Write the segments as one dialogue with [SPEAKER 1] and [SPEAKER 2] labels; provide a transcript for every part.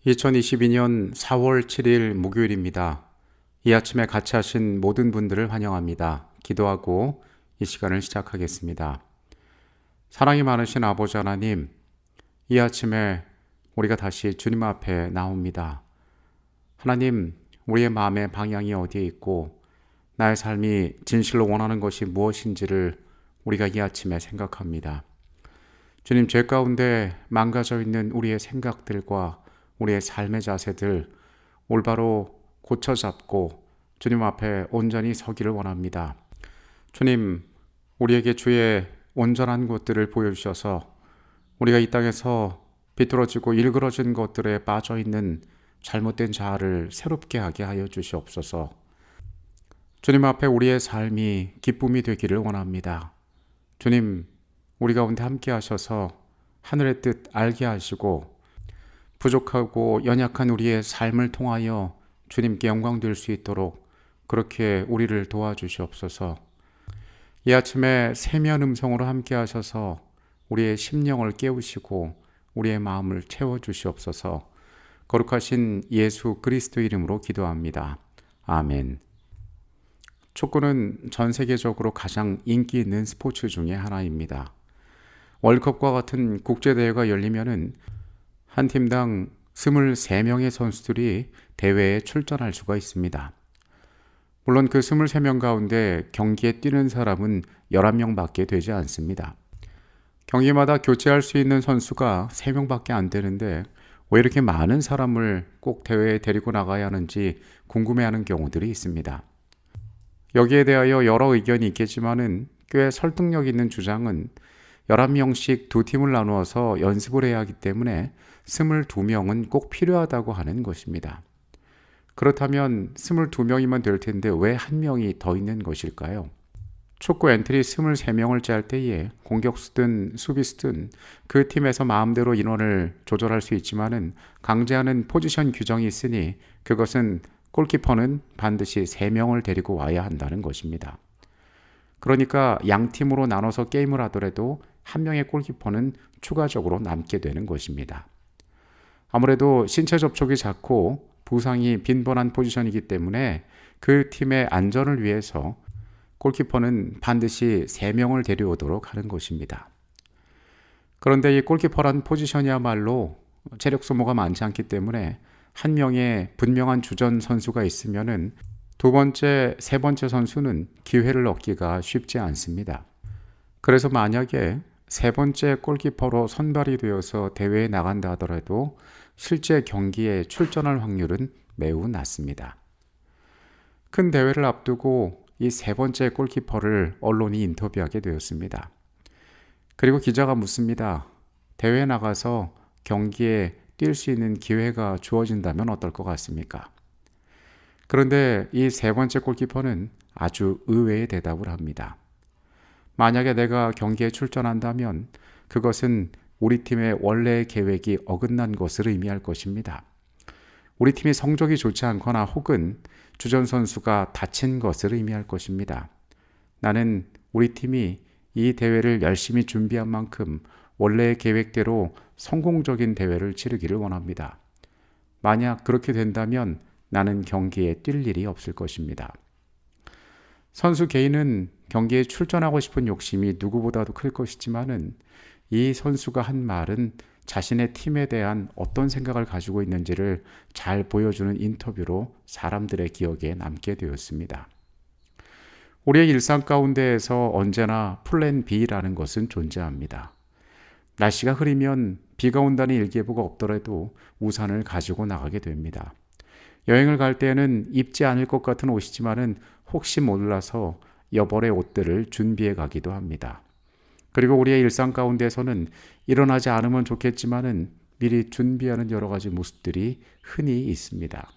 [SPEAKER 1] 2022년 4월 7일 목요일입니다. 이 아침에 같이 하신 모든 분들을 환영합니다. 기도하고 이 시간을 시작하겠습니다. 사랑이 많으신 아버지 하나님, 이 아침에 우리가 다시 주님 앞에 나옵니다. 하나님, 우리의 마음의 방향이 어디에 있고 나의 삶이 진실로 원하는 것이 무엇인지를 우리가 이 아침에 생각합니다. 주님, 죄 가운데 망가져 있는 우리의 생각들과 우리의 삶의 자세들 올바로 고쳐잡고 주님 앞에 온전히 서기를 원합니다. 주님, 우리에게 주의 온전한 것들을 보여주셔서 우리가 이 땅에서 비뚤어지고 일그러진 것들에 빠져있는 잘못된 자아를 새롭게 하게 하여 주시옵소서. 주님 앞에 우리의 삶이 기쁨이 되기를 원합니다. 주님, 우리 가운데 함께 하셔서 하늘의 뜻 알게 하시고 부족하고 연약한 우리의 삶을 통하여 주님께 영광 될 수 있도록 그렇게 우리를 도와주시옵소서. 이 아침에 세미한 음성으로 함께 하셔서 우리의 심령을 깨우시고 우리의 마음을 채워주시옵소서. 거룩하신 예수 그리스도 이름으로 기도합니다. 아멘. 축구는 전 세계적으로 가장 인기 있는 스포츠 중에 하나입니다. 월컵과 같은 국제대회가 열리면은 한 팀당 23명의 선수들이 대회에 출전할 수가 있습니다. 물론 그 23명 가운데 경기에 뛰는 사람은 11명밖에 되지 않습니다. 경기마다 교체할 수 있는 선수가 3명밖에 안 되는데 왜 이렇게 많은 사람을 꼭 대회에 데리고 나가야 하는지 궁금해하는 경우들이 있습니다. 여기에 대하여 여러 의견이 있겠지만은 꽤 설득력 있는 주장은 11명씩 두 팀을 나누어서 연습을 해야 하기 때문에 22명은 꼭 필요하다고 하는 것입니다. 그렇다면 22명이면 될 텐데 왜 한 명이 더 있는 것일까요? 축구 엔트리 23명을 짤 때에 공격수든 수비수든 그 팀에서 마음대로 인원을 조절할 수 있지만은 강제하는 포지션 규정이 있으니 그것은 골키퍼는 반드시 3명을 데리고 와야 한다는 것입니다. 그러니까 양 팀으로 나눠서 게임을 하더라도 한 명의 골키퍼는 추가적으로 남게 되는 것입니다. 아무래도 신체 접촉이 작고 부상이 빈번한 포지션이기 때문에 그 팀의 안전을 위해서 골키퍼는 반드시 3명을 데려오도록 하는 것입니다. 그런데 이 골키퍼란 포지션이야말로 체력 소모가 많지 않기 때문에 한 명의 분명한 주전 선수가 있으면은 두 번째, 세 번째 선수는 기회를 얻기가 쉽지 않습니다. 그래서 만약에 세 번째 골키퍼로 선발이 되어서 대회에 나간다 하더라도 실제 경기에 출전할 확률은 매우 낮습니다. 큰 대회를 앞두고 이 세 번째 골키퍼를 언론이 인터뷰하게 되었습니다. 그리고 기자가 묻습니다. 대회에 나가서 경기에 뛸 수 있는 기회가 주어진다면 어떨 것 같습니까? 그런데 이 세 번째 골키퍼는 아주 의외의 대답을 합니다. 만약에 내가 경기에 출전한다면 그것은 우리 팀의 원래의 계획이 어긋난 것을 의미할 것입니다. 우리 팀이 성적이 좋지 않거나 혹은 주전 선수가 다친 것을 의미할 것입니다. 나는 우리 팀이 이 대회를 열심히 준비한 만큼 원래의 계획대로 성공적인 대회를 치르기를 원합니다. 만약 그렇게 된다면 나는 경기에 뛸 일이 없을 것입니다. 선수 개인은 경기에 출전하고 싶은 욕심이 누구보다도 클 것이지만은 이 선수가 한 말은 자신의 팀에 대한 어떤 생각을 가지고 있는지를 잘 보여주는 인터뷰로 사람들의 기억에 남게 되었습니다. 우리의 일상 가운데에서 언제나 플랜 B라는 것은 존재합니다. 날씨가 흐리면 비가 온다는 일기예보가 없더라도 우산을 가지고 나가게 됩니다. 여행을 갈 때는 입지 않을 것 같은 옷이지만은 혹시 몰라서 여벌의 옷들을 준비해 가기도 합니다. 그리고 우리의 일상 가운데서는 일어나지 않으면 좋겠지만은 미리 준비하는 여러 가지 모습들이 흔히 있습니다.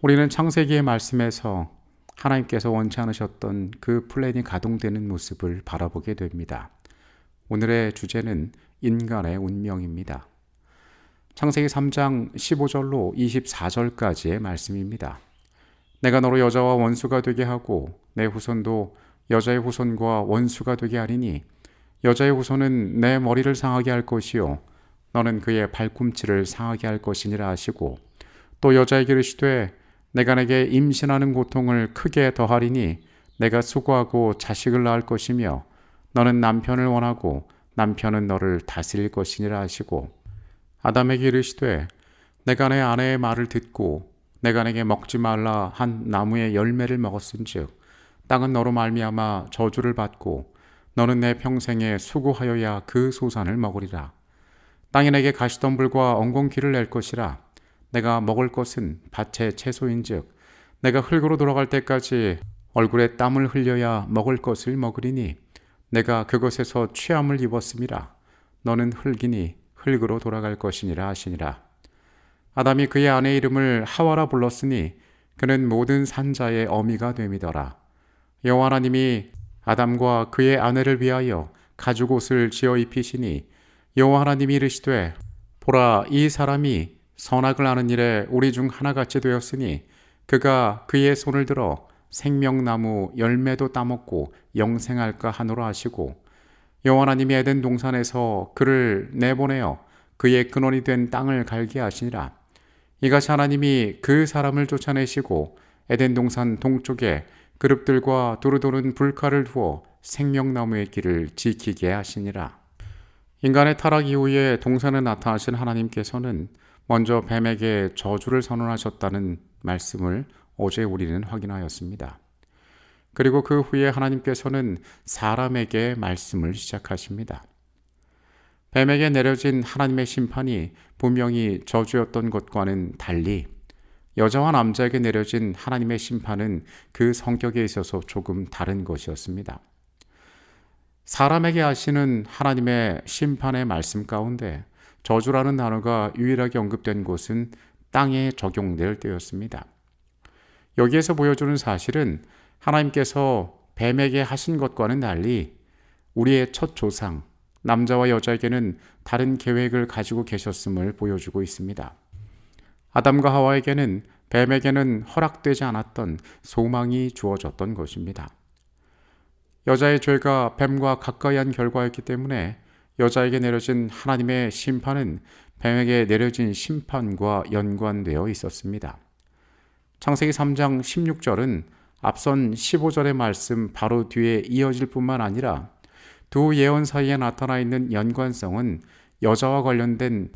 [SPEAKER 1] 우리는 창세기의 말씀에서 하나님께서 원치 않으셨던 그 플랜이 가동되는 모습을 바라보게 됩니다. 오늘의 주제는 인간의 운명입니다. 창세기 3장 15절로 24절까지의 말씀입니다. 내가 너로 여자와 원수가 되게 하고 내 후손도 여자의 후손과 원수가 되게 하리니 여자의 후손은 내 머리를 상하게 할 것이요 너는 그의 발꿈치를 상하게 할 것이니라 하시고, 또 여자에게 이르시되 내가 내게 임신하는 고통을 크게 더하리니 내가 수고하고 자식을 낳을 것이며 너는 남편을 원하고 남편은 너를 다스릴 것이니라 하시고, 아담에게 이르시되 내가 내 아내의 말을 듣고 내가 내게 먹지 말라 한 나무의 열매를 먹었은즉 땅은 너로 말미암아 저주를 받고 너는 내 평생에 수고하여야 그 소산을 먹으리라. 땅이 내게 가시덤불과 엉겅퀴를 낼 것이라. 내가 먹을 것은 밭의 채소인즉 내가 흙으로 돌아갈 때까지 얼굴에 땀을 흘려야 먹을 것을 먹으리니 내가 그것에서 취함을 입었음이라. 너는 흙이니 흙으로 돌아갈 것이니라 하시니라. 아담이 그의 아내 이름을 하와라 불렀으니 그는 모든 산자의 어미가 됨이더라. 여호와 하나님이 아담과 그의 아내를 위하여 가죽 옷을 지어 입히시니 여호와 하나님이 이르시되 보라, 이 사람이 선악을 아는 일에 우리 중 하나같이 되었으니 그가 그의 손을 들어 생명나무 열매도 따먹고 영생할까 하노라 하시고, 여호와 하나님이 에덴 동산에서 그를 내보내어 그의 근원이 된 땅을 갈게 하시니라. 이같이 하나님이 그 사람을 쫓아내시고 에덴 동산 동쪽에 그룹들과 두루도는 불칼을 두어 생명나무의 길을 지키게 하시니라. 인간의 타락 이후에 동산에 나타나신 하나님께서는 먼저 뱀에게 저주를 선언하셨다는 말씀을 어제 우리는 확인하였습니다. 그리고 그 후에 하나님께서는 사람에게 말씀을 시작하십니다. 뱀에게 내려진 하나님의 심판이 분명히 저주였던 것과는 달리 여자와 남자에게 내려진 하나님의 심판은 그 성격에 있어서 조금 다른 것이었습니다. 사람에게 하시는 하나님의 심판의 말씀 가운데 저주라는 단어가 유일하게 언급된 곳은 땅에 적용될 때였습니다. 여기에서 보여주는 사실은 하나님께서 뱀에게 하신 것과는 달리 우리의 첫 조상, 남자와 여자에게는 다른 계획을 가지고 계셨음을 보여주고 있습니다. 아담과 하와에게는 뱀에게는 허락되지 않았던 소망이 주어졌던 것입니다. 여자의 죄가 뱀과 가까이 한 결과였기 때문에 여자에게 내려진 하나님의 심판은 뱀에게 내려진 심판과 연관되어 있었습니다. 창세기 3장 16절은 앞선 15절의 말씀 바로 뒤에 이어질 뿐만 아니라 두 예언 사이에 나타나 있는 연관성은 여자와 관련된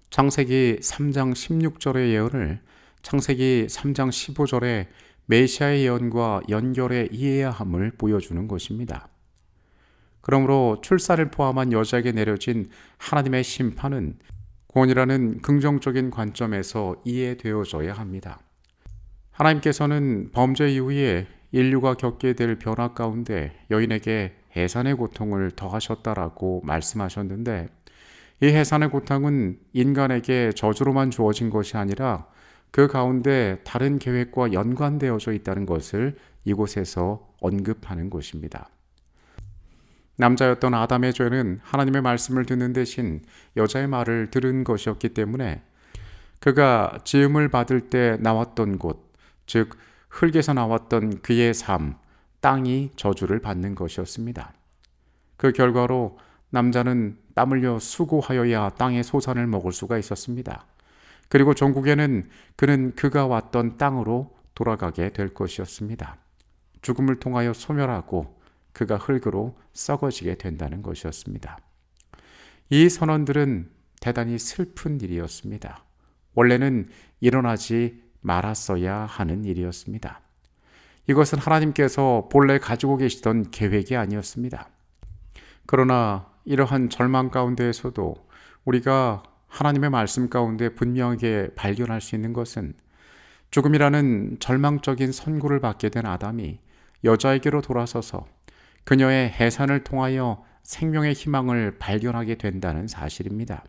[SPEAKER 1] 창세기 3장 16절의 예언을 창세기 3장 15절의 메시아의 예언과 연결해 이해해야 함을 보여주는 것입니다. 그러므로 출산을 포함한 여자에게 내려진 하나님의 심판은 구원이라는 긍정적인 관점에서 이해되어져야 합니다. 하나님께서는 범죄 이후에 인류가 겪게 될 변화 가운데 여인에게 해산의 고통을 더하셨다라고 말씀하셨는데, 이 해산의 고통은 인간에게 저주로만 주어진 것이 아니라 그 가운데 다른 계획과 연관되어져 있다는 것을 이곳에서 언급하는 것입니다. 남자였던 아담의 죄는 하나님의 말씀을 듣는 대신 여자의 말을 들은 것이었기 때문에 그가 지음을 받을 때 나왔던 곳, 즉 흙에서 나왔던 그의 삶, 땅이 저주를 받는 것이었습니다. 그 결과로 남자는 땀 흘려 수고하여야 땅의 소산을 먹을 수가 있었습니다. 그리고 종국에는 그는 그가 왔던 땅으로 돌아가게 될 것이었습니다. 죽음을 통하여 소멸하고 그가 흙으로 썩어지게 된다는 것이었습니다. 이 선언들은 대단히 슬픈 일이었습니다. 원래는 일어나지 말았어야 하는 일이었습니다. 이것은 하나님께서 본래 가지고 계시던 계획이 아니었습니다. 그러나 이러한 절망 가운데에서도 우리가 하나님의 말씀 가운데 분명하게 발견할 수 있는 것은 죽음이라는 절망적인 선고를 받게 된 아담이 여자에게로 돌아서서 그녀의 해산을 통하여 생명의 희망을 발견하게 된다는 사실입니다.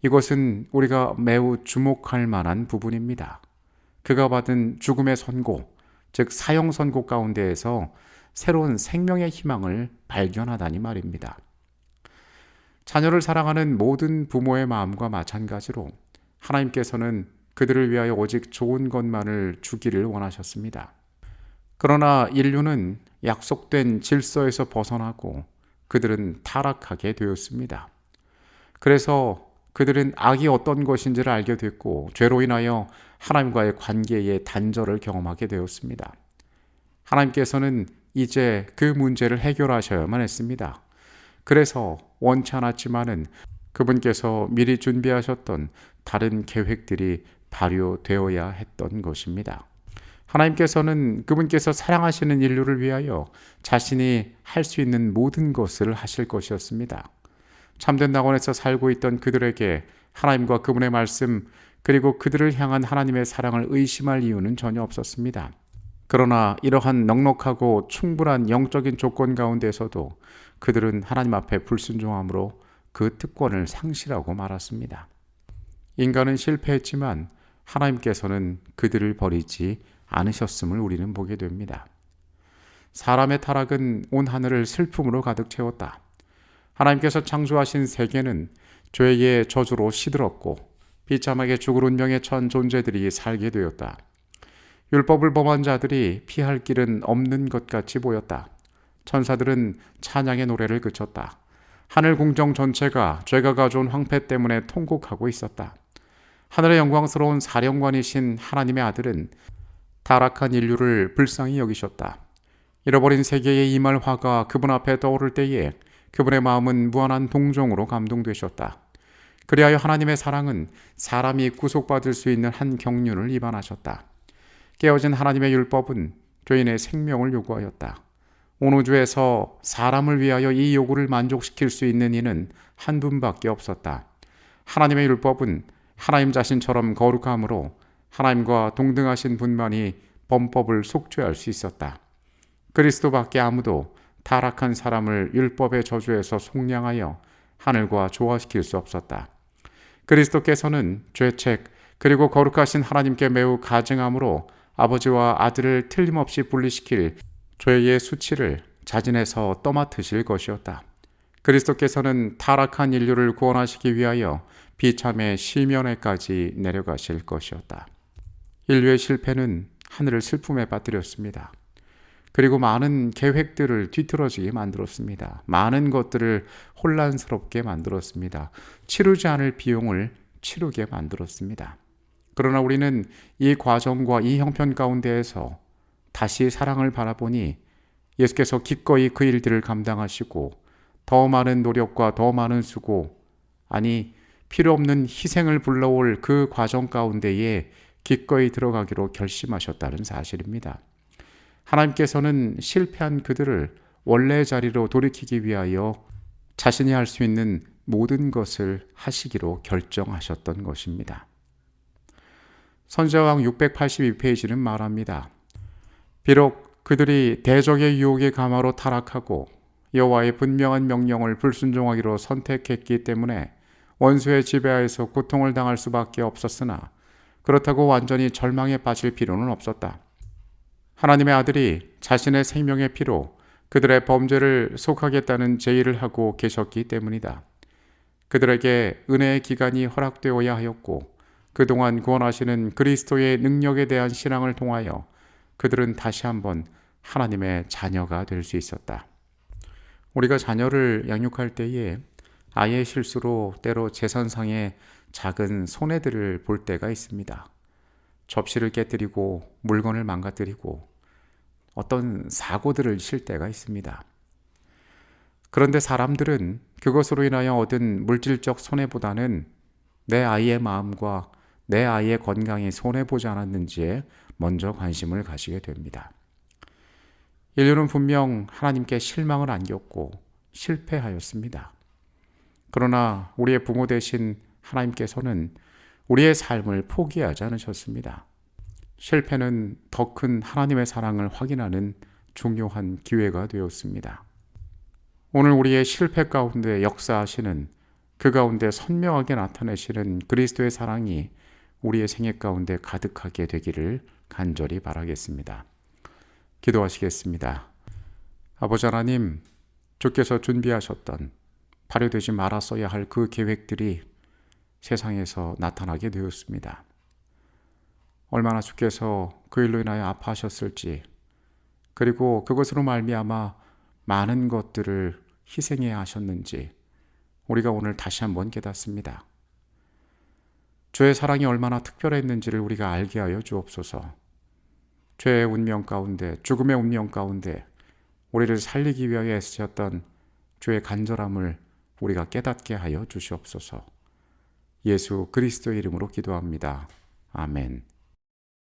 [SPEAKER 1] 이것은 우리가 매우 주목할 만한 부분입니다. 그가 받은 죽음의 선고, 즉 사형 선고 가운데에서 새로운 생명의 희망을 발견하다니 말입니다. 자녀를 사랑하는 모든 부모의 마음과 마찬가지로 하나님께서는 그들을 위하여 오직 좋은 것만을 주기를 원하셨습니다. 그러나 인류는 약속된 질서에서 벗어나고 그들은 타락하게 되었습니다. 그래서 그들은 악이 어떤 것인지를 알게 됐고 죄로 인하여 하나님과의 관계의 단절을 경험하게 되었습니다. 하나님께서는 이제 그 문제를 해결하셔야만 했습니다. 그래서 원치 않았지만은 그분께서 미리 준비하셨던 다른 계획들이 발효되어야 했던 것입니다. 하나님께서는 그분께서 사랑하시는 인류를 위하여 자신이 할 수 있는 모든 것을 하실 것이었습니다. 참된 낙원에서 살고 있던 그들에게 하나님과 그분의 말씀 그리고 그들을 향한 하나님의 사랑을 의심할 이유는 전혀 없었습니다. 그러나 이러한 넉넉하고 충분한 영적인 조건 가운데서도 그들은 하나님 앞에 불순종함으로 그 특권을 상실하고 말았습니다. 인간은 실패했지만 하나님께서는 그들을 버리지 않으셨음을 우리는 보게 됩니다. 사람의 타락은 온 하늘을 슬픔으로 가득 채웠다. 하나님께서 창조하신 세계는 죄의 저주로 시들었고 비참하게 죽을 운명에 처한 존재들이 살게 되었다. 율법을 범한 자들이 피할 길은 없는 것 같이 보였다. 천사들은 찬양의 노래를 그쳤다. 하늘 궁정 전체가 죄가 가져온 황폐 때문에 통곡하고 있었다. 하늘의 영광스러운 사령관이신 하나님의 아들은 타락한 인류를 불쌍히 여기셨다. 잃어버린 세계의 임할 화가 그분 앞에 떠오를 때에 그분의 마음은 무한한 동정으로 감동되셨다. 그리하여 하나님의 사랑은 사람이 구속받을 수 있는 한 경륜을 입안하셨다. 깨어진 하나님의 율법은 죄인의 생명을 요구하였다. 온 우주에서 사람을 위하여 이 요구를 만족시킬 수 있는 이는 한 분밖에 없었다. 하나님의 율법은 하나님 자신처럼 거룩함으로 하나님과 동등하신 분만이 범법을 속죄할 수 있었다. 그리스도밖에 아무도 타락한 사람을 율법의 저주에서 속량하여 하늘과 조화시킬 수 없었다. 그리스도께서는 죄책 그리고 거룩하신 하나님께 매우 가증함으로 아버지와 아들을 틀림없이 분리시킬 죄의 수치를 자진해서 떠맡으실 것이었다. 그리스도께서는 타락한 인류를 구원하시기 위하여 비참의 심연에까지 내려가실 것이었다. 인류의 실패는 하늘을 슬픔에 빠뜨렸습니다. 그리고 많은 계획들을 뒤틀어지게 만들었습니다. 많은 것들을 혼란스럽게 만들었습니다. 치르지 않을 비용을 치르게 만들었습니다. 그러나 우리는 이 과정과 이 형편 가운데에서 다시 사랑을 바라보니 예수께서 기꺼이 그 일들을 감당하시고 더 많은 노력과 더 많은 수고, 아니 필요 없는 희생을 불러올 그 과정 가운데에 기꺼이 들어가기로 결심하셨다는 사실입니다. 하나님께서는 실패한 그들을 원래 자리로 돌이키기 위하여 자신이 할 수 있는 모든 것을 하시기로 결정하셨던 것입니다. 선지자왕 682페이지는 말합니다. 비록 그들이 대적의 유혹에 감화로 타락하고 여호와의 분명한 명령을 불순종하기로 선택했기 때문에 원수의 지배하에서 고통을 당할 수밖에 없었으나 그렇다고 완전히 절망에 빠질 필요는 없었다. 하나님의 아들이 자신의 생명의 피로 그들의 범죄를 속하겠다는 제의를 하고 계셨기 때문이다. 그들에게 은혜의 기간이 허락되어야 하였고 그동안 구원하시는 그리스도의 능력에 대한 신앙을 통하여 그들은 다시 한번 하나님의 자녀가 될 수 있었다. 우리가 자녀를 양육할 때에 아이의 실수로 때로 재산상의 작은 손해들을 볼 때가 있습니다. 접시를 깨뜨리고 물건을 망가뜨리고 어떤 사고들을 칠 때가 있습니다. 그런데 사람들은 그것으로 인하여 얻은 물질적 손해보다는 내 아이의 마음과 내 아이의 건강에 손해보지 않았는지에 먼저 관심을 가지게 됩니다. 인류는 분명 하나님께 실망을 안겼고 실패하였습니다. 그러나 우리의 부모 되신 하나님께서는 우리의 삶을 포기하지 않으셨습니다. 실패는 더 큰 하나님의 사랑을 확인하는 중요한 기회가 되었습니다. 오늘 우리의 실패 가운데 역사하시는 그 가운데 선명하게 나타내시는 그리스도의 사랑이 우리의 생애 가운데 가득하게 되기를 간절히 바라겠습니다. 기도하시겠습니다. 아버지 하나님, 주께서 준비하셨던 발효되지 말았어야 할 그 계획들이 세상에서 나타나게 되었습니다. 얼마나 주께서 그 일로 인하여 아파하셨을지, 그리고 그것으로 말미암아 많은 것들을 희생해야 하셨는지 우리가 오늘 다시 한번 깨닫습니다. 주의 사랑이 얼마나 특별했는지를 우리가 알게 하여 주옵소서. 죄의 운명 가운데, 죽음의 운명 가운데 우리를 살리기 위하여 애쓰셨던 주의 간절함을 우리가 깨닫게 하여 주시옵소서. 예수 그리스도의 이름으로 기도합니다. 아멘.